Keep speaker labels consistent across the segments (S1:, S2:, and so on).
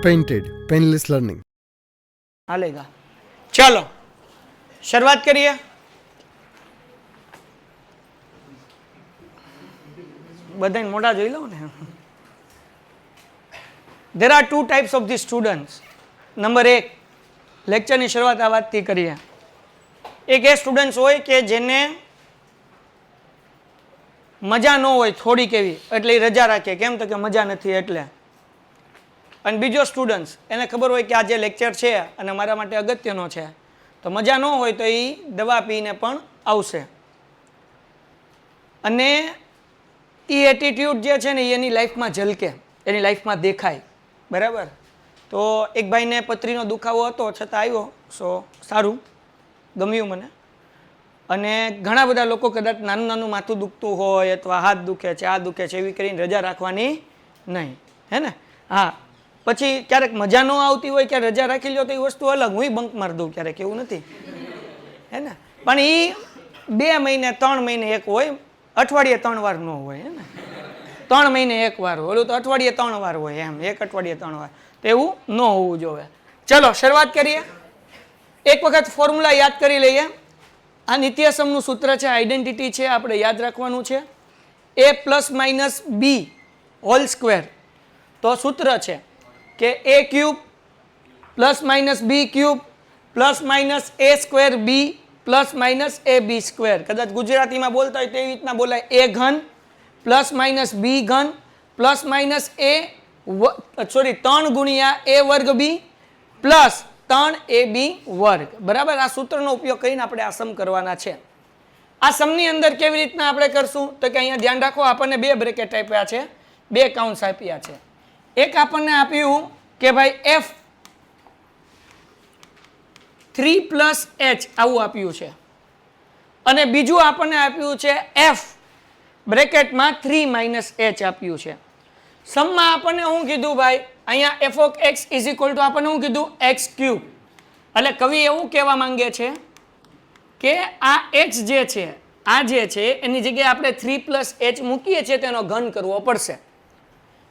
S1: Painted painless learning
S2: हालेगा। चलो शुरुआत करिए। बधाई मोटा જોઈ લો ને। There are two types of the students. Number 1 lecture ની શરૂઆત આ વાતથી કરીએ। એક એ સ્ટુડન્ટ્સ હોય કે જેને મજા ન હોય થોડી કેવી એટલે રજા રાખે, કેમ તો કે મજા નથી એટલે। અને બીજો સ્ટુડન્ટ્સ એને ખબર હોય કે આ જે લેક્ચર છે અને મારા માટે અગત્યનો છે, તો મજા ન હોય તો એ દવા પીને પણ આવશે। અને એ એટીટ્યુડ જે છે ને એની લાઈફમાં ઝલકે, એની લાઈફમાં દેખાય, બરાબર। તો એક ભાઈને પથરીનો દુખાવો હતો છતાં આવ્યો, સો સારું, ગમ્યું મને। અને ઘણા બધા લોકો કદાચ નાનું નાનું માથું દુખતું હોય અથવા હાથ દુખે છે, આ દુખે છે, એવી કરીને રજા રાખવાની નહીં, હે ને? હા, પછી ક્યારેક મજા ન આવતી હોય ક્યારે રજા રાખી લો તો એ વસ્તુ અલગ, હું બંક મારી દઉં ક્યારેક, એવું નથી, હે ને? પણ એ 2 મહિને 3 મહિને એક હોય, અઠવાડિયે 3 વાર ન હોય, હે ને? 3 મહિને 1 વાર હોય, ઓલું તો અઠવાડિયે 3 વાર હોય, એમ એક અઠવાડિયે 3 વાર, તો એવું ન હોવું જોઈએ। ચલો શરૂઆત કરીએ। એક વખત ફોર્મ્યુલા યાદ કરી લઈએ। આ નિત્યસમનું સૂત્ર છે, આઈડેન્ટિટી છે, આપણે યાદ રાખવાનું છે। a + - b હોલ સ્ક્વેર, તો સૂત્ર છે કે a³ + - b³ + - a² b + - ab²। કદાચ ગુજરાતીમાં બોલતા હોય તેવી રીતના બોલાય, a³ + - b³ + 3 ગુણ્યા a² b પ્લસ 3ab², બરાબર। આ સૂત્રનો ઉપયોગ કરીને આપણે આ સમ કરવાના છે। આ સમની અંદર કેવી રીતના આપણે કરશું તો કે અહીંયા ધ્યાન રાખો, આપણને 2 બ્રેકેટ આપ્યા છે, 2 કાઉન્સ આપ્યા છે। એક આપણને આપ્યું કે ભાઈ f3 + h આવું આપ્યું છે, અને બીજું આપણને આપ્યું છે f બ્રેકેટમાં 3 - h આપ્યું છે। સમમાં આપણને શું કીધું ભાઈ, અહીંયા f (x) = આપણને શું કીધું, x³। એટલે કવિ એવું કહેવા માંગે છે કે આ x જે છે, આ જે છે એની જગ્યાએ આપણે 3 + h મૂકીએ છીએ તેનો ઘન કરવો પડશે।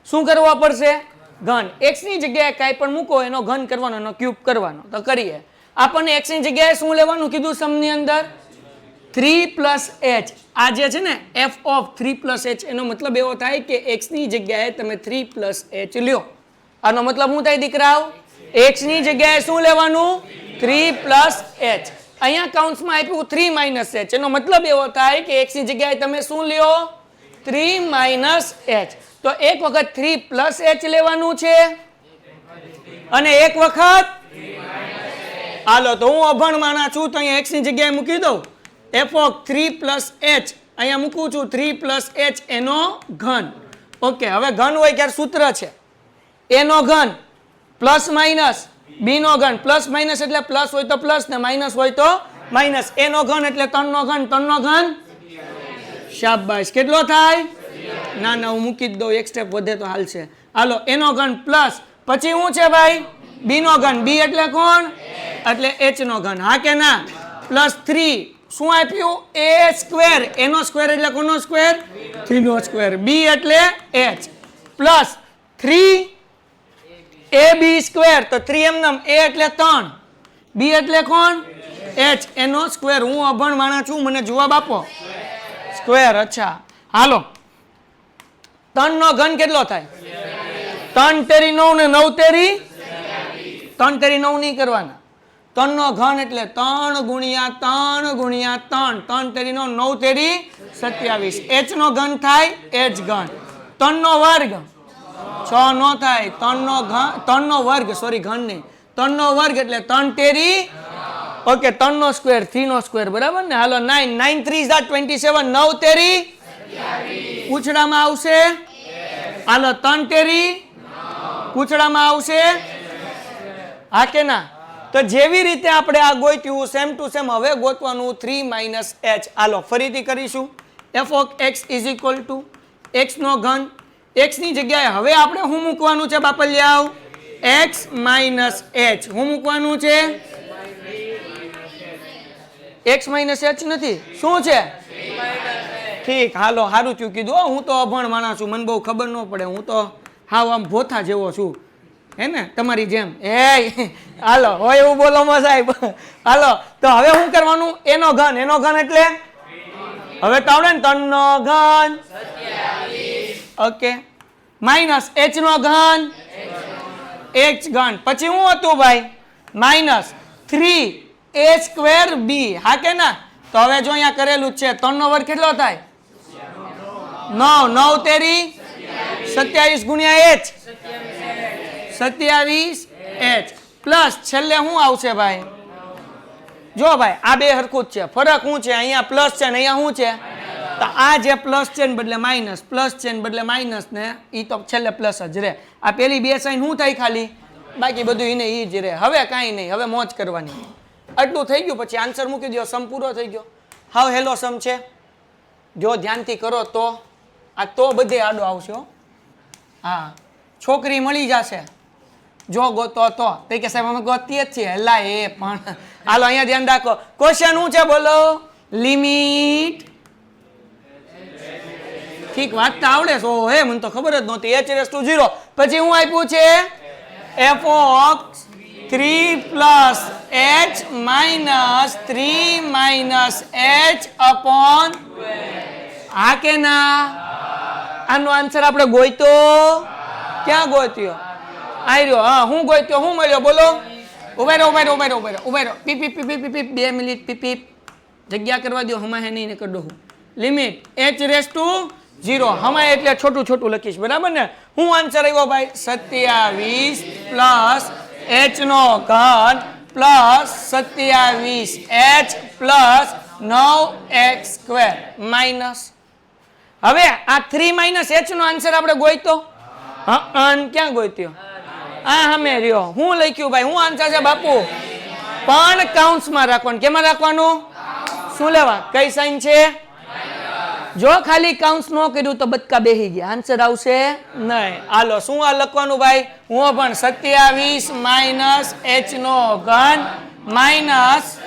S2: શું કરવો પડશે? ઘન। x ની જગ્યાએ કાંઈ પણ મૂકો એનો ઘન કરવાનો, એનો ક્યુબ કરવાનો, તો કરીએ। આપણને x ની જગ્યાએ શું લેવાનું કીધું સમની અંદર? 3 + h। આ જે છે ને f(3 + h), એનો મતલબ એવો થાય કે x ની જગ્યાએ તમે 3 + h લ્યો। આનો મતલબ શું થાય દીકરાઓ? x ની જગ્યાએ શું લેવાનું? 3 + h। અહીંયા કૌંસમાં આપ્યું 3 - h, એનો મતલબ એવો થાય કે x ની જગ્યાએ તમે શું લ્યો? 3 - h। તો એક વખત 3 + h લેવાનું છે અને એક વખત હાલો, તો હું અભણ માણા છું તો અહીંયા x ની જગ્યાએ મૂકી દઉં f(3 + h), અહીંયા મૂકું છું 3 + h એનો ઘન। ઓકે, હવે ઘન હોય ત્યારે સૂત્ર છે a નો ઘન + - b નો ઘન, + - એટલે પ્લસ હોય તો પ્લસ ને માઇનસ હોય તો માઇનસ, a નો ઘન એટલે 3 નો ઘન, 3 નો ઘન, શાબાશ। કેટલો થાય? ના ના, હું મૂકી જ દઉં, એક સ્ટેપ વધે તો હાલશે। હાલો, a નો ઘન પ્લસ, પછી શું છે ભાઈ? b નો ઘન, b એટલે કોણ? એટલે h નો ઘન, હા કે ના? +3 શું આપ્યું? a², a નો સ્ક્વેર એટલે કોનો સ્ક્વેર? 3 નો સ્ક્વેર, b એટલે h પ્લસ 3ab², તો 3 એમનેમ, a એટલે 3, b એટલે કોણ? h, એનો સ્ક્વેર। હું અભણ માણા છું, મને જવાબ આપો। સ્ક્વેર, અચ્છા। હાલો, 3 નો ઘન કેટલો થાય? 3 તેરી 9 ને 9 તેરી 3 તેરી 9 નહીં કરવાના, 3 નો ઘન એટલે 3 × 3 × 3, 3 તેરી 9, 9 તેરી 27। h નો ઘન થાય h ઘન, 3 નો વર્ગ 6 નો થાય, 3 નો વર્ગ, સોરી ઘન નહીં, 3 નો વર્ગ એટલે 3 તેરી, ઓકે, 3 નો સ્ક્વેર 3 નો સ્ક્વેર, બરાબર ને? હાલો, 9 9 3 27, 9 તેરી પૂછડામાં આવશે। હાલો, 3 તેરી પૂછડામાં આવશે, હા કે ના? તો જેવી રીતે આપણે આ ગોત્યું સેમ ટુ સેમ હવે ગોતવાનું 3 - h। હાલો ફરીથી કરીશું। f(x) = x નો ઘન, x ની જગ્યાએ હવે આપણે શું મૂકવાનું છે બાપલિયાઓ? x - h। શું મૂકવાનું છે? x - h નથી, શું છે? ઠીક, હાલો, સારું થયું કીધું, હું તો અભણ માણસ છું, મને બહુ ખબર ન પડે, હું તો હાવ આમ ભોથા જેવો છું, હે ને તમારી જેમ હાલો હોય એવું બોલો માં સાહેબ હાલો તો હવે શું કરવાનું એનો ઘન એટલે હવે તો આવડે ને 3 નો ઘન ઓકે માઇનસ h નો ઘન h ઘન પછી શું હતું ભાઈ માઇનસ 3a² b હા કે ના તો હવે જો અહીંયા કરેલું છે 3 નો વર્ગ કેટલો થાય 9 9 તેરી 27 ગુણ્યા h 27h પ્લસ છેલ્લે શું આવશે ભાઈ જો ભાઈ આ બે હરખું જ છે ફરક શું છે અહીંયા પ્લસ છે ને અહીંયા શું છે તો આ જે પ્લસ છે ને બદલે માઇનસ પ્લસ છે ને બદલે માઇનસ ને એ તો છેલ્લે પ્લસ જ રહે આ પેલી બે સાઈન શું થાય ખાલી બાકી બધું એને એ જ રહે હવે કાંઈ નહીં હવે મોજ કરવાની આટલું થઈ ગયું પછી આન્સર મૂકી દો સમ પૂરો થઈ ગયો હાવ હેલો સમ છે જો ધ્યાનથી કરો તો આ તો બધે આડો આવશો હા છોકરી મળી જશે જો ગોતો તો કે સાહેબ અમે ગોતીએ જ છીએ હલા એ પણ હાલો અહીંયા ધ્યાન રાખો ક્વેશ્ચન શું છે બોલો લિમિટ ઠીક વાંચતા આવડે છો હે મને તો ખબર જ નહોતી h⁻0 પછી હું આપ્યું છે f(3 + h - 3 - h upon હા કે ના આનો આન્સર આપણે ગોઈતો ક્યાં ગોત્યો આર્યો હા હું ગોત્યો હું મળ્યો બોલો ઉભા રહો પીપ 2 મિનિટ પીપ જગ્યા કરવા દો હમા હે નહીં કરી દો લિમિટ h⁻0 હમા એટલે છોટું છોટું લખીશ બરાબર ને હું આન્સર આવ્યો ભાઈ 27 પ્લસ h નો ઘન plus 27h plus 9x² minus હવે આ 3 - h નો આન્સર આપણે ગોઈતો હા ક્યાં ગોત્યો આ હમે રહ્યો હું લખ્યું ભાઈ હું આન્સર છે બાપુ પણ કાઉન્સમાં રાખવાનું કેમાં રાખવાનું શું લેવા કઈ સાઈન છે જો ખાલી કાઉન્સ ન કર્યું તો બચકા બેહી ગયા આન્સર આવશે નહીં હાલો શું આ લખવાનું ભાઈ હું પણ 27 - h નો ઘન માઇનસ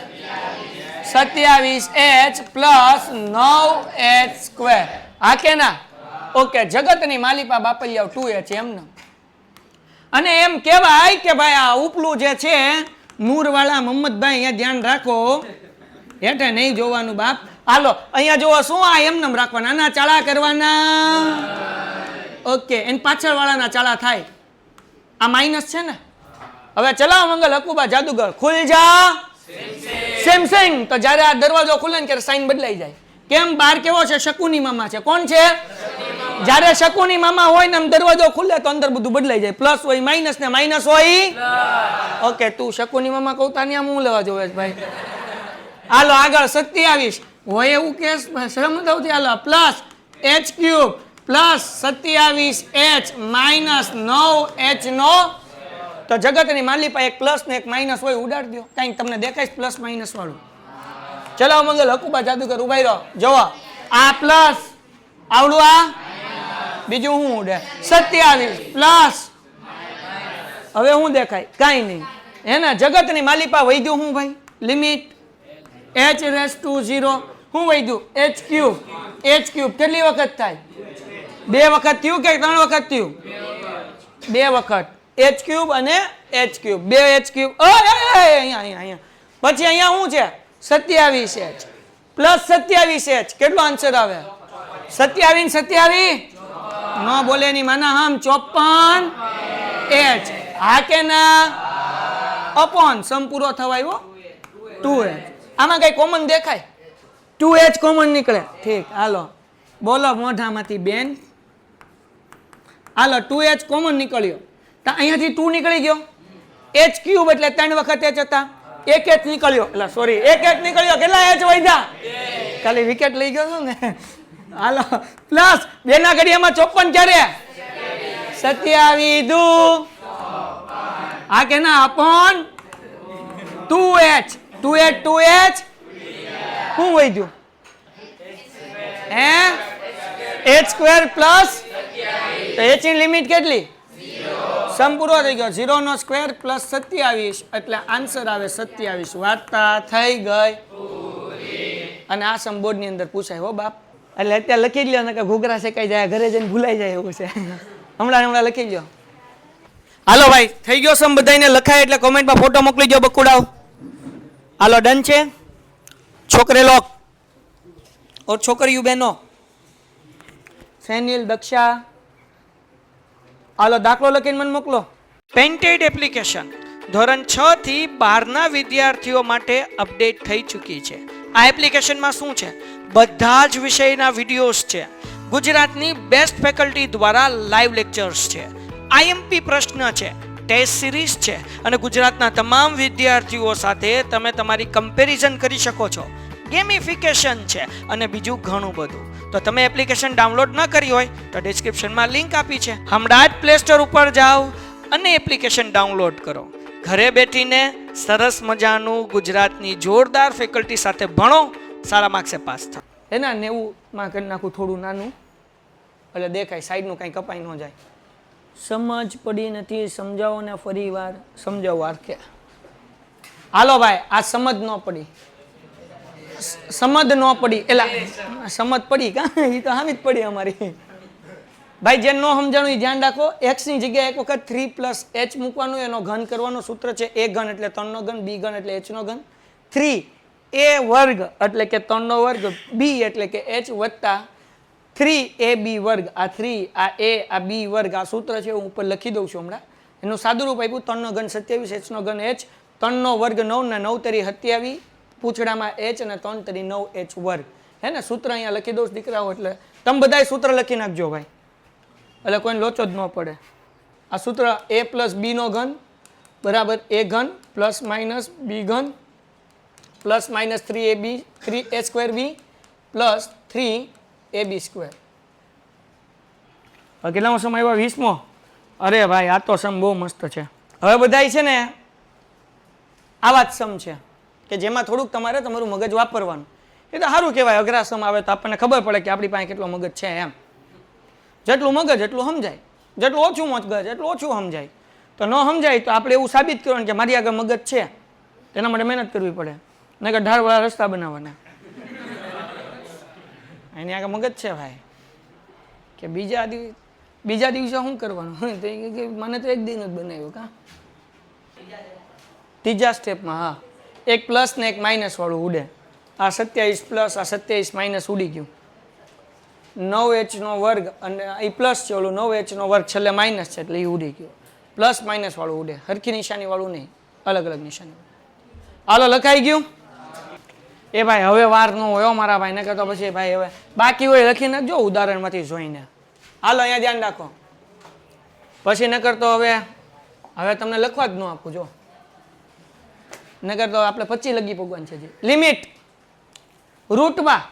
S2: 27h પ્લસ 9h² હા કે ના ઓકે જગતની માલિપા બાપલિયા 2h એમને અને એમ કહેવાય કે ભાઈ આ ઉપલું જે છે નૂરવાળા મોહમ્મદભાઈ અહીંયા ધ્યાન રાખો હેઠે નહીં જોવાનું બાપ હાલો અહીંયા જોવો શું આ એમને રાખવાના આના ચાળા કરવાના ઓકે એની પાછળ વાળાના ચાળા થાય આ માઇનસ છે ને હવે ચલાવો મંગલ હકુબા જાદુગર ખુલ જા સેમસંગ તો જ્યારે આ દરવાજો ખુલે ને ત્યારે સાઈન બદલાઈ જાય કેમ બાર કેવો છે શકુની મામા છે કોણ છે જ્યારે શકુની મામા હોય ને દરવાજો ખુલે તો અંદર બધું બદલાઈ જાય પ્લસ હોય માઇનસ ને માઇનસ હોય ઓકે તું શકુની મામા કહુતા ને આમ હું લેવા જોવે ભાઈ હાલો આગળ 27 હોય એવું કેસ સમજાવતી હાલો plus h³ plus 27h minus 9h નો તો જગતની માલિપા એક પ્લસ ને એક માઇનસ હોય ઉડાડ દો કાંઈ તમને દેખાય પ્લસ માઇનસ વાળું ચલાવો મંગલ હકુબા જાદુગર ઉભાઈ રહો જોવો આ પ્લસ આવડું આ બીજું શું ઉડે 27 પ્લસ હવે શું દેખાય કાંઈ નહીં હે ને જગતની માલિપા વૈદ્યું શું ભાઈ લિમિટ h⁻0 શું વૈદ્યું h³ કેટલી વખત થાય 2 વખત થયું કે 3 વખત થયું 2 વખત h³ અને h³ 2h³ અહીંયા પછી અહીંયા શું છે 27h પ્લસ 27h કેટલો આન્સર આવે 27 ન બોલે ની માના હમ 54h હા કે ના અપોન સમ પૂરો થવાયો 2h આમાં કઈ કોમન દેખાય 2h કોમન નીકળે ઠીક હાલો બોલો મોઢામાંથી બેન હાલો 2h કોમન નીકળ્યો તો અહીંયાથી 2 નીકળી ગયો h³ એટલે 3 વખત h હતા એક h નીકળ્યો એટલે સોરી એક h નીકળ્યો કેટલા h વધ્યા ખાલી વિકેટ લઈ ગયો છો ને હાલો પ્લસ બે ના ઘડિયામાં 54 ક્યારે 27 દુ આ કે ના અપોન 2h શું વધ્યું હે h² પ્લસ તો h ની લિમિટ કેટલી સમ પૂરો થઈ ગયો 0 નો સ્ક્વેર પ્લસ 27 એટલે આન્સર આવે 27 વાર્તા થઈ ગઈ અને આ સમ બોર્ડ ની અંદર પૂછાય હો બાપ એટલે અત્યારે લખી લ્યો ને કે ઘૂઘરા શેકાઈ જાય ઘરે જઈને ભૂલાઈ જાય એવું છે હમણાં લખી લ્યો હાલો ભાઈ, થઈ ગયો સમ બધાને લખાય એટલે કોમેન્ટમાં ફોટો મોકલી દો બકુડાવ. હાલો ડન છે. છોકરે લોક ઓર છોકરીયું બહેનો, સેનિલ, દક્ષા, હાલો દાખલો લખીને મને મોકલો. પેન્ટેડ એપ્લિકેશન ધોરણ 6 થી 12ના વિદ્યાર્થીઓ માટે અપડેટ થઈ ચૂકી છે. આ એપ્લિકેશનમાં શું છે? બધા જ વિષયના વિડીયોઝ છે. ગુજરાતની બેસ્ટ ફેકલ્ટી દ્વારા લાઈવ લેક્ચર્સ છે, આઈએમપી પ્રશ્ન છે, ટેસ્ટ સિરીઝ છે અને ગુજરાતના તમામ વિદ્યાર્થીઓ સાથે તમે તમારી કમ્પેરિઝન કરી શકો છો. ગેમિફિકેશન છે અને બીજું ઘણું બધું. તો તમે એપ્લિકેશન ડાઉનલોડ ન કરી હોય તો ડિસ્ક્રિપ્શનમાં લિંક આપી છે. હમણાં જ પ્લે સ્ટોર ઉપર જાઓ અને એપ્લિકેશન ડાઉનલોડ કરો. ઘરે બેઠીને સરસ મજાનું ગુજરાતની જોરદાર ફેકલ્ટી સાથે ભણો, સારા માર્ક્સે પાસ થાઓ. એના 90માં કરી નાખું થોડું નાનું, એટલે દેખાય સાઈડનું કાંઈ કપાઈ ન જાય. સમજ પડી નથી, સમજાવો ને ફરી વાર સમજાવો. આરકે હાલો ભાઈ, આ સમજ ન પડી, સમજ ન પડી, એલા સમજ પડી કા, એ તો હામી જ પડી અમારી ભાઈ. જે ન સમજાણું એ ધ્યાન રાખો. એક્સ ની જગ્યાએ એક વખત 3 + h મૂકવાનું, એનો ઘન કરવાનો. સૂત્ર છે a ઘન એટલે 3 નો ઘન, b ઘન એટલે h નો ઘન, 3a વર્ગ એટલે કે 3 નો વર્ગ, b એટલે કે h વત્તા 3ab વર્ગ. આ 3 આ a આ b વર્ગ, આ સૂત્ર છે હું ઉપર લખી દઉં છું હમણાં. એનું સાદું રૂપ આપ્યું 3 નો ઘન 27, h નો ઘન h, 3 નો વર્ગ 9 ને 9 તરી 27, પૂછડામાં h અને 3 તરી 9h વર્ગ. હે ને, સૂત્ર અહીંયા લખી દઉં દીકરાઓ, એટલે તમે બધાય સૂત્ર લખી નાખજો ભાઈ, એટલે કોઈને લોચો જ ન પડે. આ સૂત્ર a + b નો ઘન બરાબર a ઘન પ્લસ માઇનસ b ઘન plus minus 3a² b plus 3ab². હવે કેટલામો સમ આવ્યો? 20મો. અરે ભાઈ, આ તો સમ બહુ મસ્ત છે. હવે બધાય છે ને આવા જ સમ છે કે જેમાં થોડુંક તમારે તમારું મગજ વાપરવાનું. એ તો સારું કહેવાય. અઘરા સમ આવે તો આપણને ખબર પડે કે આપણી પાસે કેટલો મગજ છે એમ. જેટલું મગજ એટલું સમજાય, જેટલું ઓછું મગજ એટલું ઓછું સમજાય. તો ન સમજાય તો આપણે એવું સાબિત કરવાનું કે મારી આગળ મગજ છે, તેના માટે મહેનત કરવી પડે, નહીં કે ઢાળવાળા રસ્તા બનાવવાના. એની આગળ મગજ છે ભાઈ, કે બીજા દિવસે શું કરવાનું? મને તો એક દિન જ બનાવ્યો કા, ત્રીજા સ્ટેપમાં. હા, એક પ્લસ ને એક માઇનસ વાળું ઉડે. આ 27 પ્લસ આ 27 માઇનસ ઉડી ગયું. 9h નો વર્ગ અને એ પ્લસ છે, ઓલું 9h નો વર્ગ છેલ્લે માઇનસ છે એટલે એ ઉડી ગયો. પ્લસ માઇનસ વાળું ઉડે, હરખી નિશાની વાળું નહીં, અલગ અલગ નિશાની. હાલો લખાઈ ગયું? એ ભાઈ હવે વાર ન હોય મારા ભાઈ, ને કહેતો પછી ભાઈ હવે બાકી હોય લખી નાખજો ઉદાહરણમાંથી જોઈને. હાલો અહીંયા ધ્યાન રાખો, પછી ન કરતો હવે તમને લખવા જ ન આપું. જો ન કરતો આપણે 25 લગી ભગવાન છે. લિમિટ રૂટમાં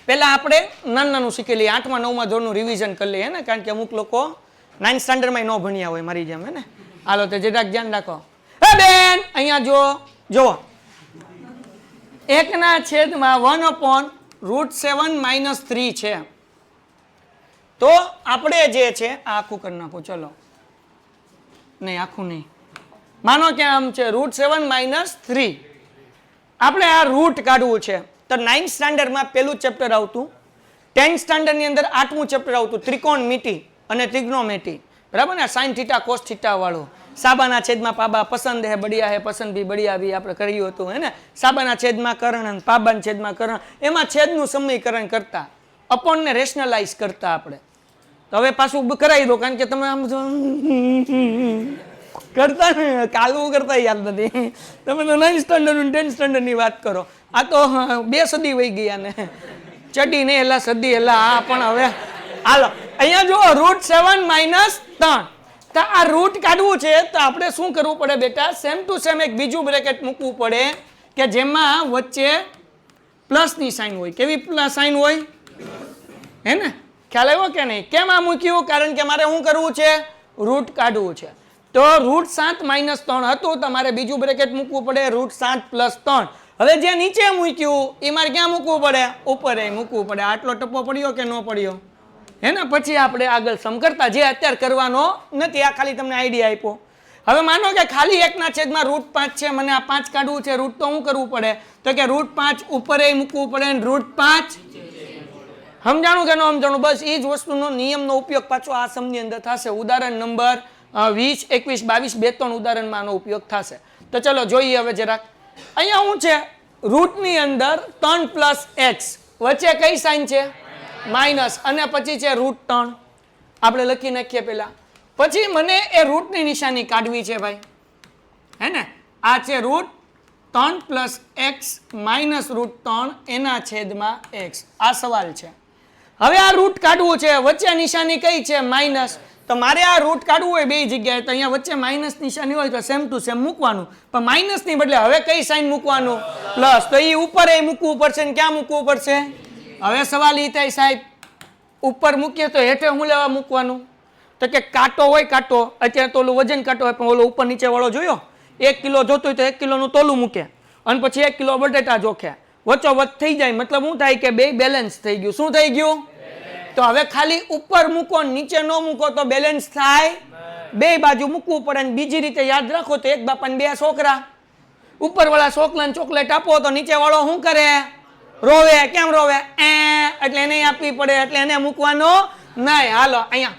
S2: પહેલા આપણે નાનું શીખી લઈએ, 8મા 9મા ધોરણનું રિવિઝન કરી લઈએ ને, કારણ કે અમુક લોકો 9th સ્ટાન્ડર્ડમાં ન ભણ્યા હોય મારી જેમ. હે ને, હાલો તો જરાક ધ્યાન રાખો. હે બેન, અહીંયા જો 1/1/7 - 3 છે. તો આપણે જે છે આ આખું કરી નાખું. ચલો, નહીં આખું નહીં, માનો કે આમ છે √7 - 3. આપણે આ રૂટ કાઢવું છે. તો 9th સ્ટાન્ડર્ડમાં પહેલું ચેપ્ટર આવતું, 10th સ્ટાન્ડર્ડની અંદર 8મું ચેપ્ટર આવતું, ત્રિકોણમિતિ અને ત્રિગ્નોમેટ્રી. બરાબર ને, સાઇન થીટા કોસ થીટા વાળું. સાબાના છેદમાં પાબા, પસંદ હે બઢિયા હે, પસંદ ભી બઢિયા ભી આપણે કર્યું હતું. હે ને, સાબાના છેદમાં કર્ણ, પાબાના છેદમાં કર્ણ, એમાં છેદનું સમીકરણ કરતા, અપોનને રેશનલાઇઝ કરતા આપણે. તો હવે પાછું કરાવી દો, કારણ કે તમે આમ કરતા ને કાલવું કરતા યાદ નથી. તમે તો 9th સ્ટાન્ડર્ડ 10th સ્ટાન્ડર્ડની વાત કરો. આ તો 2 સદી વહી ગયા ને, ચડી ને એલા સદી એલા. આ પણ હવે હાલો અહીંયા જો √7 - 3. તો આ રૂટ કાઢવું છે તો આપણે શું કરવું પડે બેટા? સેમ ટુ સેમ એક બીજું બ્રેકેટ મૂકવું પડે કે જેમાં વચ્ચે પ્લસની સાઇન હોય. કેવી સાઇન હોય? હે ને, ખ્યાલ આવ્યો કે નહીં? કેમ આ મૂક્યું? કારણ કે મારે શું કરવું છે? રૂટ કાઢવું છે. તો √7 - 3 હતું, તમારે બીજું બ્રેકેટ મૂકવું પડે √7 + 3. હવે જે નીચે મૂક્યું એ મારે ક્યાં મૂકવું પડે? ઉપર મૂકવું પડે. આટલો ટપ્પો પડ્યો કે ન પડ્યો? હે ને, પછી આપણે આગળ સમ કરતા, જે અત્યારે કરવાનો નથી. આ ખાલી તમને આઈડિયા આપ્યો. હવે માનો કે ખાલી 1/5 √5 છે, મને આ 5 કાઢવું છે. રૂટ તો શું કરવું પડે? તો કે √5 ઉપર મૂકવું પડે ને √5. સમજાણું કે ન સમજાણું? બસ એ જ વસ્તુનો નિયમનો ઉપયોગ પાછો આ સમની અંદર થશે. ઉદાહરણ નંબર 20, 21, 22 2-3 ઉદાહરણમાં આનો ઉપયોગ થશે. તો ચલો જોઈએ હવે જરાક. અહીંયા શું છે, રૂટની અંદર 3 પ્લસ એક્સ, વચ્ચે કઈ સાઇન છે? માઇનસ, અને પછી છે રૂટ 3. આપણે લખી નાખીએ પહેલા. પછી મને એ રૂટની નિશાની કાઢવી છે ભાઈ, હે ને? આ છે root 3 plus x minus root 3 એના છેદમાં એક્સ. આ સવાલ છે. હવે આ રૂટ કાઢવું છે, વચ્ચે નિશાની કઈ છે? માઇનસ. તો મારે આ રૂટ કાઢવું હોય બે જગ્યાએ, તો અહીંયા વચ્ચે માઇનસ નિશાની હોય તો સેમ ટુ સેમ મૂકવાનું, પણ માઇનસ ની બદલે હવે કઈ સાઇન મૂકવાનું? પ્લસ. તો એ ઉપર એ મૂકવું પડશે ને ક્યાં મૂકવું પડશે? હવે સવાલ એ થાય સાહેબ, ઉપર મૂકીએ તો હેઠે હું લેવા મૂકવાનું? તો કે કાંટો હોય, કાંટો અત્યારે તો ઓલું વજન કાંટો હોય, પણ ઓલો ઉપર નીચે વાળો જોયો, 1 કિલો જોતો હોય તો 1 કિલોનું તોલું મૂકે અને પછી 1 કિલો બટેટા જોખે, વચ્ચોવચ થઈ જાય. મતલબ શું થાય કે બે બેલેન્સ થઈ ગયું. શું થઈ ગયું? તો હવે ખાલી ઉપર મૂકો નીચે ન મૂકો તો બેલેન્સ થાય? બે બાજુ મૂકવું પડે. અને બીજી રીતે યાદ રાખો તો એક બાપાને 2 છોકરા, ઉપરવાળા છોકરાને ચોકલેટ આપો તો નીચેવાળો શું કરે? રોવે. કેમ રોવે? એટલે એને આપવી પડે, એટલે એને મૂકવાનો નહીં. હાલો અહીંયા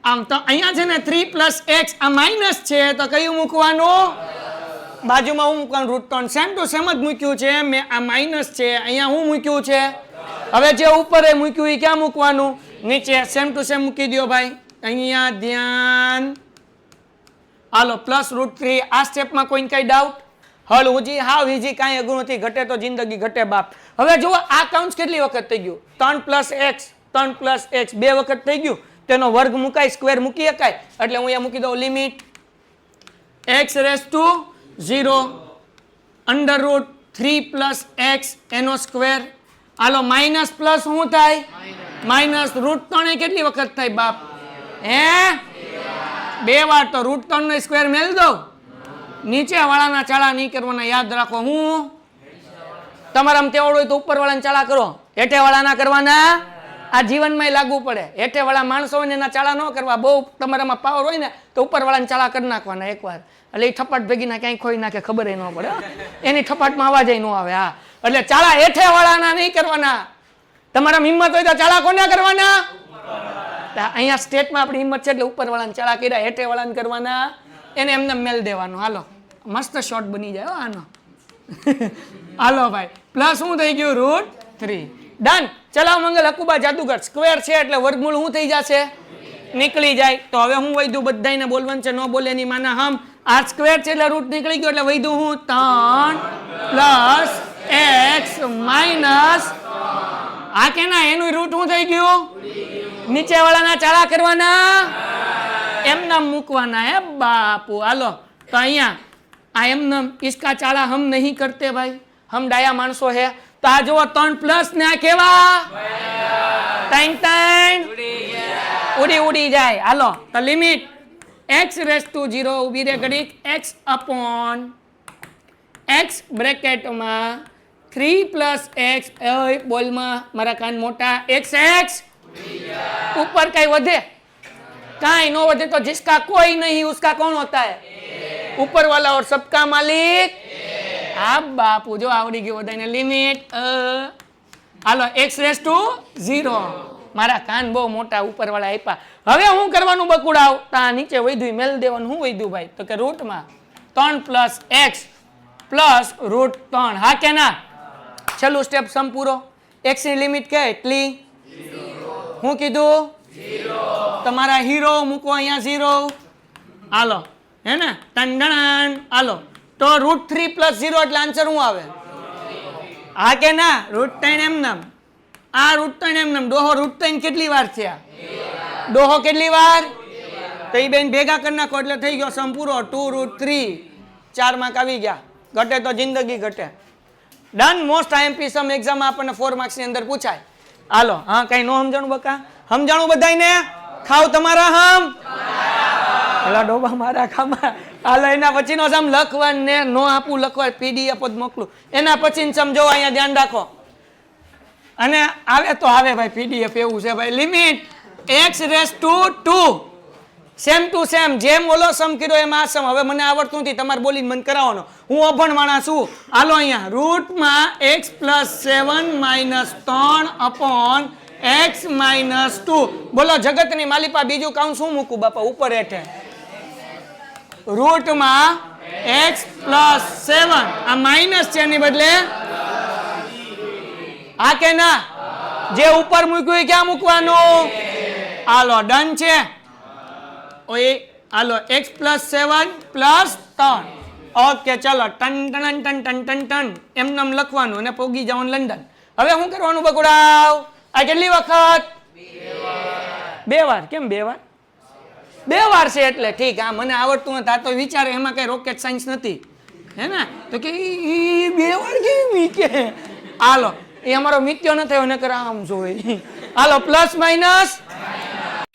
S2: આમ તો અહીંયા છે ને 3 પ્લસ એક્સ, આ માઇનસ છે તો કયું મૂકવાનું? બાજુમાં હું મૂકવાનું? રૂટ 3. સેમ ટુ સેમ જ મૂક્યું છે મેં. આ માઇનસ છે, અહીંયા હું મૂક્યું છે? હવે જે ઉપર એ મૂક્યું એ ક્યાં મૂકવાનું? નીચે. સેમ ટુ સેમ મૂકી દો ભાઈ. અહીંયા ધ્યાન. હાલો પ્લસ રૂટ 3. આ સ્ટેપમાં કોઈને કઈ ડાઉટ? હલ ઉજી હાવ ઈજી, કાંઈ અઘરું નથી. ઘટે તો જિંદગી ઘટે બાપ. હવે જુઓ આ કાઉન્સ કેટલી વખત થઈ ગયું? 3 પ્લસ એક્સ, 3 પ્લસ એક્સ 2 વખત થઈ ગયું. તેનો વર્ગ મુકાય, સ્ક્વેર મૂકી શકાય, એટલે હું અહીંયા મૂકી દઉં limit x raise to 0 under root 3 plus x એનો સ્ક્વેર. હાલો માઇનસ પ્લસ શું થાય? માઇનસ. રૂટ 3 કેટલી વખત થાય બાપ? હે 2 વાર. તો રૂટ 3 નો સ્ક્વેર મેળ દો. નીચે વાળાના ચાળા નહીં કરવાના, યાદ રાખો. હું તમારામાં તેવડ હોય તો ઉપર વાળાના ચાળા કરો, હેઠે વાળાના કરવાના. આ જીવનમાં લાગુ પડે. હેઠે વાળા માણસો હોય ને એના ચાળા ન કરવા. બહુ તમારામાં પાવર હોય ને તો ઉપર વાળાના ચાળા કરી નાખવાના એકવાર, એટલે એ ઠપાટ ભેગી ના ક્યાંય ખોઈ નાખે, ખબર ન પડે. એની ઠપાટમાં અવાજ ન આવે. હા, એટલે ચાળા હેઠે વાળાના નહીં કરવાના. તમારામાં હિંમત હોય તો ચાળા કોને કરવાના? અહીંયા સ્ટેટમાં આપણી હિંમત છે એટલે ઉપર વાળાના ચાળા કર્યા, હેઠે વાળાને કરવાના. એને એમને મેલ દેવાનો. હાલો મસ્ત શોર્ટ બની જાય આનો. હાલો ભાઈ, પ્લસ શું થઈ ગયું? રૂટ 3. ડન. ચલાવ મંગલ હકુબા જાદુગર. સ્ક્વેર છે એટલે વર્ગમૂળ શું થઈ જશે? નીકળી જાય. તો હવે હું વૈધું બધાને બોલવાનું છે, ન બોલે એની માના હમ. આ સ્ક્વેર છે એટલે રૂટ નીકળી ગયો, એટલે વૈધું હું 3 પ્લસ એક્સ માઇનસ. આ કેના? એનું રૂટ શું થઈ ગયું? નીચે વાળાના ચાળા કરવાના, એમના મૂકવાના. હે બાપુ. હાલો તો અહીંયા આ એમના इसका ચાળા હમ નહીં કરતે ભાઈ, હમ ડાયા માણસો હે. તો આ જુઓ 3 પ્લસ ને આ કેવા? 3 ઉડી જાય. હાલો તો લિમિટ x રેઝ ટુ 0 ઉભી રે ઘડીક, x upon x બ્રેકેટમાં 3 plus x. બોલમાં મારા કાન મોટા. x ઉપર કઈ વધે? કાંઈ નો વધે. તો जिसका कोई नहीं उसका कौन होता है? ऊपर वाला और सबका मालिक. હા બાપુ જો આવડી ગયું બધાને. Limit hello x raise to 0. મારા કાન બહુ મોટા ઉપર વાળા આપ્યા. હવે હું કરવાનું બકુડાવ? તા નીચે વૈધું મેલ દેવાનું. હું વૈધું ભાઈ? તો કે રૂટમાં 3 પ્લસ એક્સ પ્લસ રૂટ 3. હા કે ના? છેલ્લું સ્ટેપ સમ પૂરો. x ની લિમિટ કેટલી? હું કીધું? તમારા હીરો મૂકો અહીંયા 0. હાલો હે ને? ટંડણ. હાલો તો રૂટ 3 પ્લસ 0 એટલે આન્સર શું આવે? હા કે ના? રૂટ 3 એમ નામ. આ રૂટ 3 એમ નામ. ડોહો રૂટ 3 કેટલી વાર થયા? ડોહો કેટલી વાર? તો એ બેન ભેગા કરી નાખો એટલે થઈ ગયો સમ પૂરો. 2 રૂટ 3. 4 માર્ક આવી ગયા. ઘટે તો જિંદગી ઘટે. ડન. મોસ્ટ આઈએમપી સમ એક્ઝામ આપણને 4 માર્ક્સ ની અંદર પૂછાય. હાલો હા, કઈ નો સમજાણું બકા? સમજાણું બધાને? ખાવ તમારા હમ પેલા ડોબા મારા ખામાં. હાલો એના પછીનો સમ લખવાનું ને નો આપું લખવા પીડીએફ જ મોકલું. એના પછી સમજો અહીંયા ધ્યાન રાખો. અને આવે તો આવે ભાઈ પીડીએફ. એવું છે ભાઈ. Limit x raise to 2. Same to same. જેમ ઓલો સમ કર્યો એમ આ સમ. હવે મને આવડતું નથી, તમારે બોલીને મને કરાવવાનો. હું અભણ માણસ છું. હાલો અહીંયા રૂટમાં x પ્લસ 7 માઇનસ 3 અપોન x માઇનસ 2. બોલો જગતની માલિપા બીજું કાઉન્ટ શું મૂકું બાપા? ઉપર હેઠે રૂટમાં x પ્લસ 7 આ માઇનસ છે એની બદલે આ કે ના જે ઉપર મૂક્યું એ ક્યાં મૂકવાનું હાલો ડન છે ઓય હાલો x પ્લસ 7 પ્લસ 3 ઓકે ચલો ટન ટન ટન ટન ટન ટન એમ નામ લખવાનું અને પોગી જવાનું લંડન હવે શું કરવાનું બકુડાવ આ કેટલી વખત બે વાર કેમ બે વાર છે એટલે ઠીક આ મને આવડતું નથી આ તો વિચારે એમાં કઈ રોકેટ સાયન્સ નથી હે ને તો કે બે વાર કેમ કે હાલો એ અમારો મિત્યો ન થયો નકર આમ જોઈ હાલો પ્લસ માઇનસ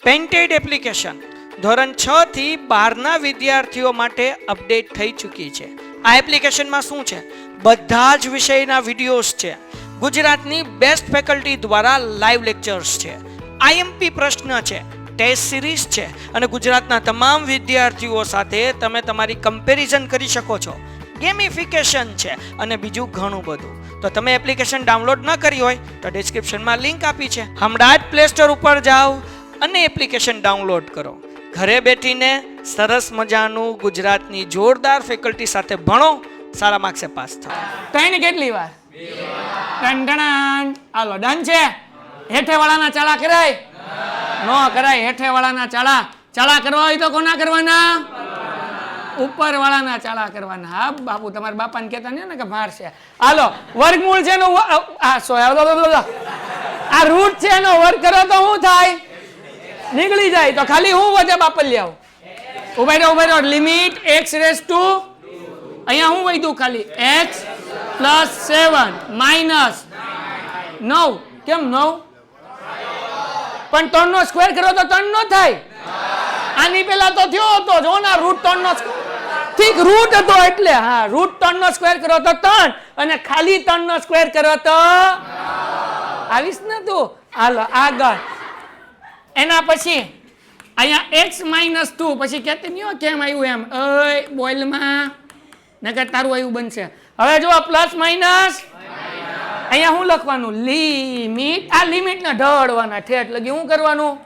S2: પેન્ટેડ એપ્લિકેશન ધોરણ 6 થી 12 ના વિદ્યાર્થીઓ માટે અપડેટ થઈ ચૂકી છે આ એપ્લિકેશનમાં શું છે બધા જ વિષયના વિડિયોઝ છે ગુજરાતની બેસ્ટ ફેકલ્ટી દ્વારા લાઈવ લેક્ચર્સ છે આઈએમપી પ્રશ્ન છે ટેસ્ટ સિરીઝ છે અને ગુજરાતના તમામ વિદ્યાર્થીઓ સાથે તમે તમારી કમ્પેરિઝન કરી શકો છો ગેમિફિકેશન છે અને બીજું ઘણું બધું તો તમે એપ્લિકેશન ડાઉનલોડ ન કરી હોય તો ડિસ્ક્રિપ્શનમાં લિંક આપી છે હમણાં જ પ્લે સ્ટોર ઉપર જાઓ અને એપ્લિકેશન ડાઉનલોડ કરો ઘરે બેઠીને સરસ મજાનું ગુજરાતની જોરદાર ફેકલ્ટી સાથે ભણો સારા માર્ક્સે પાસ થાઓ ત્રણ કેટલી વાર હાલો ડન છે હેઠે વાળાના ચાળા કરાય નો કરાય હેઠે વાળાના ચાળા કરવા હોય તો કોના કરવાના ઉપર વાળાના ચાળા કરવાના હા બાપુ તમારા બાપાને કહેતા ને કે મારશે હાલો વર્ગમૂળ છે એનો આ રૂટ છે એનો વર્ગ કરો તો શું થાય નીકળી જાય તો ખાલી હું વધે બાપલિયાઓ ઉભા રહ્યો લિમિટ x રેઝ ટુ અહીંયા હું વધ્યું ખાલી x પ્લસ 7 માઇનસ 9 કેમ 9 પણ 3 નો સ્ક્વેર કરો તો 3 નો થાય આની પેલા તો થયો હતો જો ના રૂટ 3 નો ઠીક રૂટ હતો એટલે હા રૂટ 3 નો સ્ક્વેર કરો તો 3 અને ખાલી 3 નો સ્ક્વેર કરો તો આવીશ ને તું હાલો આગળ એના પછી અહીંયા x માઇનસ 2 પછી કહેતી નહીં કેમ આવ્યું એમ ઓય બોઇલમાં નકર તારું આવ્યું બનશે હવે જો પ્લસ માઇનસ અહીંયા શું લખવાનું લિમિટ આ લિમિટ ને ઢળવાના ઠેઠ લગી શું કરવાનું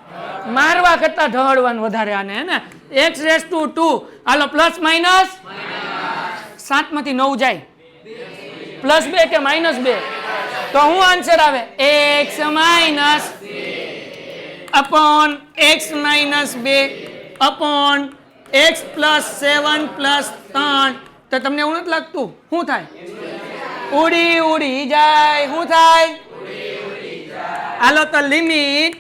S2: મારવા કરતા ઢળવાનું વધારે આને હે ને x raise to 2 hello plus minus 7 માંથી 9 જાય પ્લસ 2 કે માઇનસ 2 તો શું આન્સર આવે x minus upon x minus 2 upon x plus 7 plus 3 तो તમને એવું નથી લાગતું શું થાય ઉડી જાય શું થાય હાલો તો લિમિટ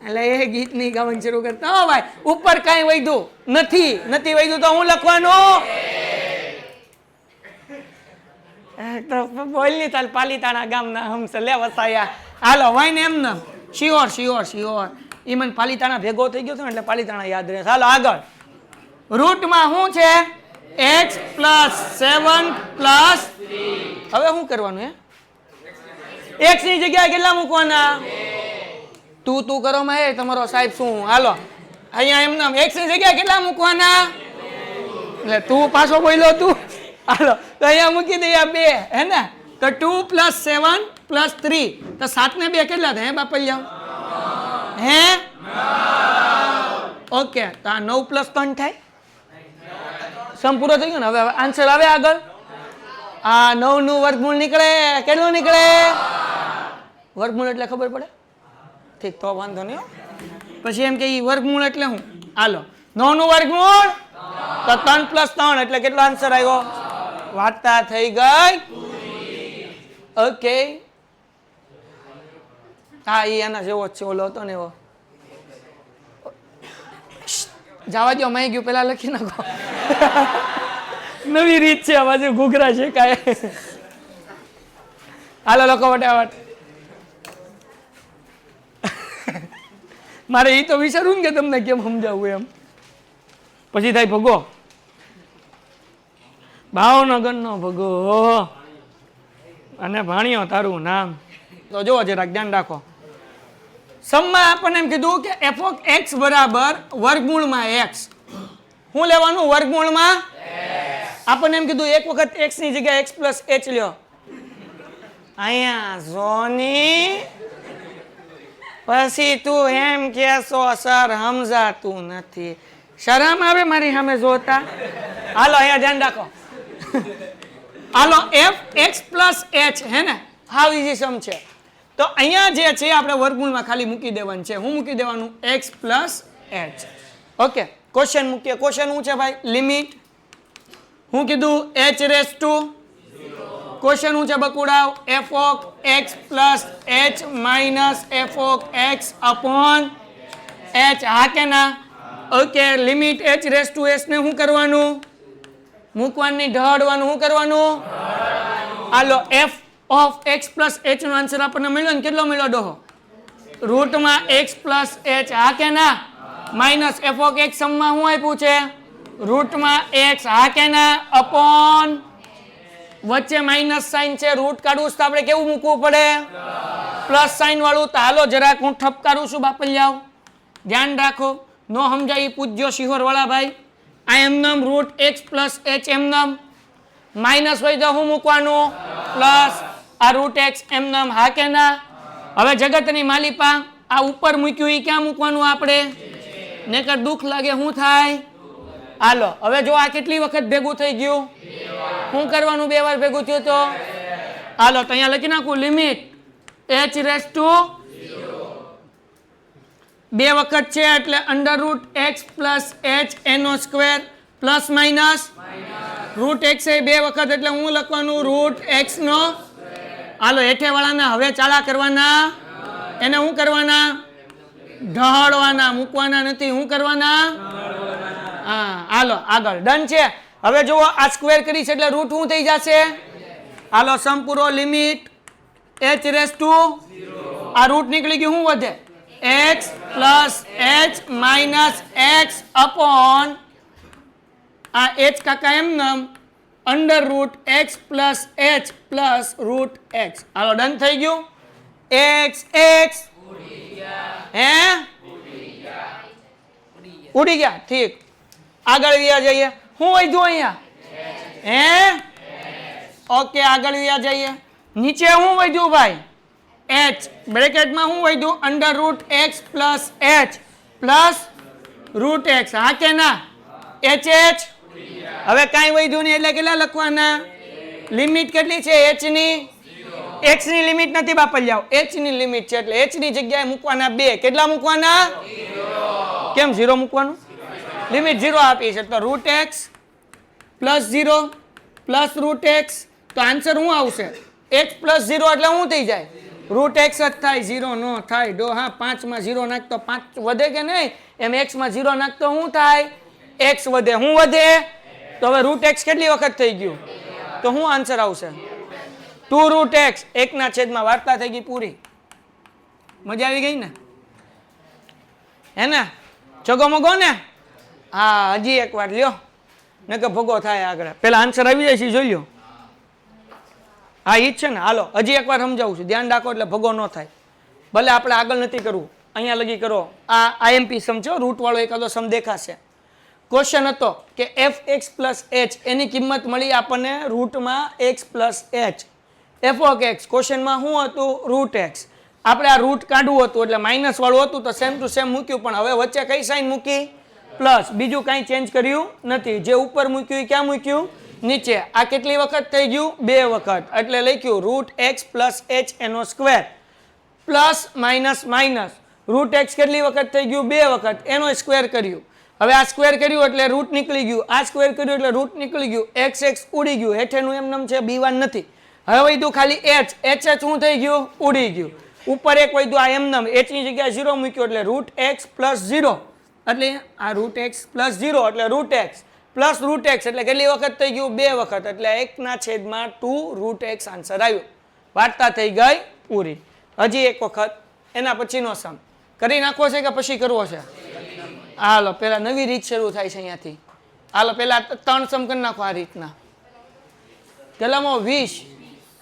S2: એટલે એ ગીત ની ગાવાનું શરૂ કરતા હો ભાઈ ઉપર કાઈ વધ્યું નથી વધ્યું તો હું લખવાનું તો બોલ ની ચાલ પાલીતાણા ગામના હમસે લે વસાયા હાલો વાઈને એમ ના શ્યોર એ મને પાલીતાણા ભેગો થઈ ગયો હતો ને એટલે પાલીતાણા યાદ રહે ચાલો આગળ રૂટમાં શું છે x પ્લસ 7 પ્લસ 3 હવે શું કરવાનું હે x ની જગ્યાએ કેટલા મૂકવાના તું કરો માં એ તમારો સાહેબ શું હાલો અહીંયા એમ નામ x ની જગ્યાએ કેટલા મૂકવાના એટલે તું પાછો બોલ્યો તું હાલો તો અહીંયા મૂકી દઈએ 2 હે ને તો 2 પ્લસ 7 પ્લસ 3 તો 7 ને 2 કેટલા થાય હે બાપલિયા હે ઓકે તો આ 9 પ્લસ 3 થાય સંપૂર્ણ થઈ ગયું ને હવે આન્સર આવે આગળ આ 9 નું વર્ગમૂળ નીકળે કેટલું નીકળે વર્ગમૂળ એટલે ખબર પડે ઠીક તો વાંધો નહીં પછી એમ કે વર્ગમૂળ એટલે શું હાલો 9 નું વર્ગમૂળ તો 3 પ્લસ 3 એટલે કેટલો આન્સર આવ્યો વાર્તા થઈ ગઈ ઓકે હા એ એના જેવો જ છે ઓલો હતો ને એવો જવા દો માઈ ગયું પેલા લખી નાખો નવી રીત છે આ બાજુ ઘૂઘરા છે કાંઈ હાલો લોકો ફટાફટ મારે એ તો વિચારવું ને કે તમને કેમ સમજાવવું એમ પછી થાય ભગો ભાવનગરનો ભગો અને ભાણિયો તારું નામ તો જો જરાક ધ્યાન રાખો સમમાં આપણને એમ કીધું કે f ઓફ x બરાબર વર્ગમૂળમાં x શું લેવાનું વર્ગમૂળમાં આપણને એમ કીધું એક વખત x ની જગ્યાએ x પ્લસ h લ્યો અહીંયા જોની પછી તું એમ કહેશો સર સમજાતું નથી શરમ આવે મારી સામે જોતા? હાલો અહીંયા ધ્યાન રાખો. હાલો એફ એક્સ પ્લસ એચ હે ને, હાવ ઇઝી સમ છે. તો અહીંયા જે છે આપણે વર્ગમૂળમાં ખાલી મૂકી દેવાનું છે. હું મૂકી દેવાનું x plus H. Okay, question મૂકીએ. ક્વેશ્ચન શું છે ભાઈ? લિમિટ હું કીધું એચ રેસ ટુ ક્વેશ્ચન શું છે બકુડાવ? F of X plus H minus F of X upon H. હા કે ના? ઓકે, લિમિટ એચ રેસ ટુ એસ ને શું કરવાનું? મૂકવાની, ઢળવાનું. શું કરવાનું? હાલો F of X plus H નો આન્સર આપણને મળ્યો ને, કેટલો મળ્યો ડોહો? રૂટમાં એક્સ પ્લસ એચ. હા કે ના? માઇનસ એફ ઓફ એક્સ સમમાં શું આપ્યું છે? રૂટમાં એક્સ. હા કે ના? અપોન વચ્ચે માઇનસ સાઇન છે, રૂટ કાઢવું તો આપણે કેવું મૂકવું પડે? પ્લસ સાઇન વાળું. તો હાલો જરાક હું ઠપકારું છું બાપલિયાઓ, ધ્યાન રાખો. નો સમજાય પૂછજો શિહોર વાળા ભાઈ. આ એમ નામ રૂટ એક્સ પ્લસ એચ એમ નામ, માઇનસ હોય તો હું મૂકવાનું? પ્લસ. આ રૂટ એક્સ એમ નામ. હા કે ના? હવે જગતની માલિપા આ ઉપર મૂક્યું એ ક્યાં મૂકવાનું આપણે? નકર દુઃખ લાગે. શું થાય? હાલો હવે જો આ કેટલી વખત ભેગું થઈ ગયું? શું કરવાનું? 2 વાર ભેગું થયું તો હાલો તો અહીંયા લખી નાખું લિમિટ એચ રેસ ટુ 2 વખત છે એટલે under root x plus H એનો square plus minus root X એ 2 વખત એટલે હું લખવાનું રૂટ એક્સ નો. હાલો હેઠે વાળાના હવે ચાળા કરવાના, એને શું કરવાના? ઢળવાના, મૂકવાના નથી. શું કરવાના? હા હાલો આગળ ડન છે. હવે જુઓ આ સ્ક્વેર કરી છે એટલે રૂટ શું થઈ જશે? હાલો સમ પૂરો. લિમિટ એચ રેસ ટુ આ રૂટ નીકળી ગયું, શું વધે? X plus H minus X upon આ એચ કાકા એમ નામ under root x plus H plus root X. હાલો ડન થઈ ગયું. એક્સ એક્સ હે ઉડી ગયા. ઠીક, આગળ વ્યા જઈએ. શું વધ્યું અહીંયા? હે ઓકે, આગળ વ્યા જઈએ. નીચે શું વધ્યું ભાઈ? એચ. બ્રેકેટમાં શું વધ્યું? Under root x plus H plus root x. હા કે ના? H H. હવે કાંઈ વધ્યું નહીં એટલે કેટલા લખવાના? લિમિટ કેટલી છે એચ ની? એક્સ ની લિમિટ નથી બાપલિયાઓ, એચ ની લિમિટ છે એટલે એચ ની જગ્યાએ મૂકવાના 2. કેટલા મૂકવાના? કેમ 0 મૂકવાનું? લિમિટ 0 આપી છે તો root x plus 0 plus root x. તો આન્સર શું આવશે? એક્સ પ્લસ 0 એટલે શું થઈ જાય? રૂટ એક્સ જ થાય, 0 નો થાય. ડો હા 5 માં 0 નાખતો 5 વધે કે નહીં? એમ એક્સ માં 0 નાખતો શું થાય? એક્સ વધે. શું વધે? તો હવે રૂટ એક્સ કેટલી વખત થઈ ગયું? તો શું આન્સર આવશે? 2 રૂટ એક્સ. 1 છેદમાં વાર્તા થઈ ગઈ પૂરી. મજા આવી ગઈ ને? હે ને? ચગો મગો ને? હા હજી એક વાર લ્યો નકર ભોગો થાય આગળ. પેલા આન્સર આવી જાય છે, જોઈ લો. હા ઈ જ છે ને. હાલો હજી એક વાર સમજાવું છું, ધ્યાન રાખો એટલે ભોગો ન થાય. ભલે આપણે આગળ નથી કરવું, અહીંયા લગી કરો. આ આઈએમપી સમજો, રૂટ વાળો એકાદો સમ દેખાશે. ક્વેશ્ચન હતો કે એફ એક્સ પ્લસ એચ એની કિંમત મળી આપણને રૂટમાં X plus H. F of X ક્વેશ્ચનમાં શું હતું? Root X. આપણે આ રૂટ કાઢવું હતું એટલે માઇનસ વાળું હતું તો સેમ ટુ સેમ મૂક્યું, પણ હવે વચ્ચે કઈ સાઇન મૂકી? પ્લસ. બીજું કાંઈ ચેન્જ કર્યું નથી. જે ઉપર મૂક્યું ક્યાં મૂક્યું? નીચે. આ કેટલી વખત થઈ ગયું? 2 વખત એટલે લખ્યું રૂટ એક્સ પ્લસ એચ એનો square plus minus minus root x કેટલી વખત થઈ ગયું? 2 વખત. એનો સ્ક્વેર કર્યું. હવે આ સ્ક્વેર કર્યું એટલે રૂટ નીકળી ગયું, આ સ્ક્વેર કર્યું એટલે રૂટ નીકળી ગયું, એક્સ એક્સ ઉડી ગયું, હેઠેનું એમ નામ છે b1 નથી. હવે વધ્યું ખાલી એચ. એચ એચ શું થઈ ગયું? ઉડી ગયું. ઉપર એક વધ્યું આ એમ નામ, એચ ની જગ્યાએ 0 મૂક્યો એટલે રૂટ એક્સ પ્લસ 0 એટલે આ રૂટ એક્સ પ્લસ 0 એટલે root x plus root x એટલે કેટલી વખત થઈ ગયું? 2 વખત એટલે 1/2 રૂટ એક્સ આન્સર આવ્યો. વાર્તા થઈ ગઈ પૂરી. હજી એક વખત એના પછીનો સમ કરી નાખવો છે કે પછી કરવો છે? હાલો પેલા નવી રીત શરૂ થાય છે અહીંયાથી. હાલો પેલા 3 સમ કરી નાખો આ રીતના. પેલામાં 20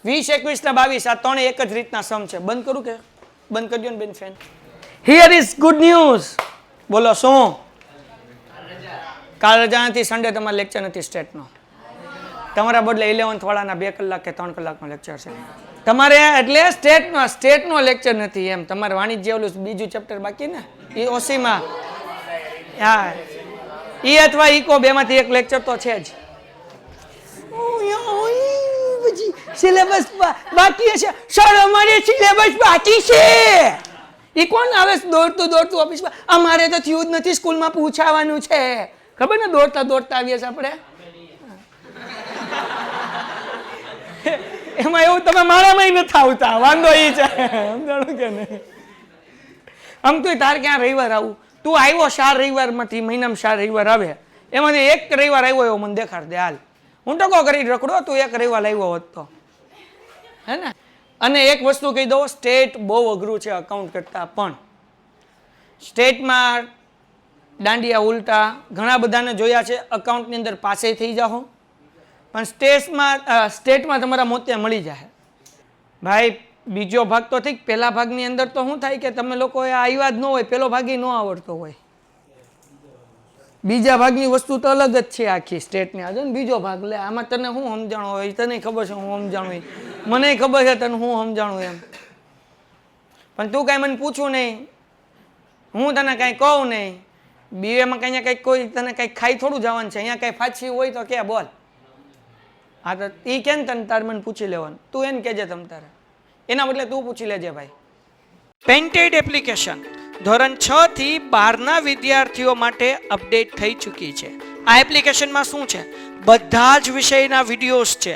S2: 20 21 ને 22 આ 3 એક જ રીતના સમ છે. બંધ કરું કે બંધ કરજો ને બેન fan? Here is good news. બોલો શું? કાલ રજા નથી, સન્ડે તમારે લેક્ચર નથી સ્ટેટનો. તમારા બદલે 11th વાળાના 2 કલાક કે 3 કલાકનો લેક્ચર છે તમારે, એટલે સ્ટેટનો લેક્ચર નથી એમ. તમારે વાણિજ્ય ઓલું બીજું ચેપ્ટર બાકી ને એ ઓસીમાં. હા ઈ અથવા ઇકો બેમાંથી એક લેક્ચર તો છે જ. સિલેબસ બાકી છે સર, અમારે સિલેબસ બાકી છે. ઈ કોણ આવે દોડતું દોડતું ઓફિસમાં? અમારે તો થયું જ નથી, સ્કૂલમાં પૂછાવાનું છે. ખબર ને, દોડતા દોડતા આવીએ છીએ આપણે. એમાં એવું તમે મારામાં નથી આવતા, વાંધો ઈ છે. સમજાણું કે નહીં? આમ તો તાર ક્યાં રવિવાર આવું? તું આવ્યો 4 રવિવારમાંથી, મહિનામાં 4 રવિવાર આવે, એમાંથી એક રવિવાર આવ્યો એવો મને દેખાડ દે હાલ. હું ટકો કરી રખડો, તું એક રવિવાર આવ્યો હોત તો, હે ને? અને એક વસ્તુ કહી દઉં, સ્ટેટ બહુ અઘરું છે અકાઉન્ટ કરતાં. પણ સ્ટેટમાં દાંડિયા ઉલટા ઘણા બધાને જોયા છે, અકાઉન્ટની અંદર પાસે થઈ જાઓ, પણ સ્ટેટમાં તમારા મોતે મળી જાય. ભાઈ બીજો ભાગ તો ઠીક, પહેલા ભાગની અંદર તો શું થાય કે તમે લોકો આવ્યા જ ન હોય, પહેલો ભાગ ન આવડતો હોય. બીજા ભાગની વસ્તુ તો અલગ જ છે આખી સ્ટેટની. આજે ને બીજો ભાગ લે, આમાં તને શું સમજાણું હોય? તને ખબર છે હું સમજાણું, મને ખબર છે તને હું સમજાણું એમ. પણ તું કાંઈ મને પૂછું નહીં, હું તને કાંઈ કહું નહીં. બીએમાં કંઈ કંઈક કોઈ તને કંઈક ખાઈ થોડું જવાનું છે. અહીંયા કાંઈ ફાછી હોય તો કે બોલ. હા તો એ કેમ તને તારે મને પૂછી લેવાનું? તું એને કહેજે તમ તારે, એના બદલે તું પૂછી લેજે ભાઈ. પેઇન્ટેડ એપ્લિકેશન ધોરણ 6 થી 12ના વિદ્યાર્થીઓ માટે અપડેટ થઈ ચૂકી છે. આ એપ્લિકેશનમાં શું છે? બધા જ વિષયના વિડીયોઝ છે.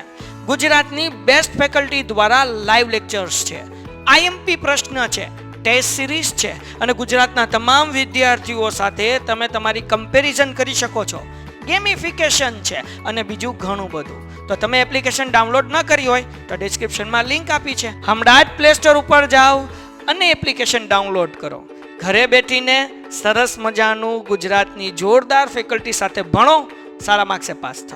S2: ગુજરાતની બેસ્ટ ફેકલ્ટી દ્વારા લાઈવ લેક્ચર્સ છે. આઈએમપી પ્રશ્ન છે, ટેસ્ટ સિરીઝ છે, અને ગુજરાતના તમામ વિદ્યાર્થીઓ સાથે તમે તમારી કમ્પેરિઝન કરી શકો છો. ગેમિફિકેશન છે અને બીજું ઘણું બધું. તો તમે એપ્લિકેશન ડાઉનલોડ ન કરી હોય તો ડિસ્ક્રિપ્શનમાં લિંક આપી છે, હમણાં જ પ્લે સ્ટોર ઉપર જાઓ અને એપ્લિકેશન ડાઉનલોડ કરો. ઘરે બેઠીને સરસ મજાનું ગુજરાતની જોરદાર ફેકલ્ટી સાથે ભણો, સારા માર્ક્સે પાસ થાઓ.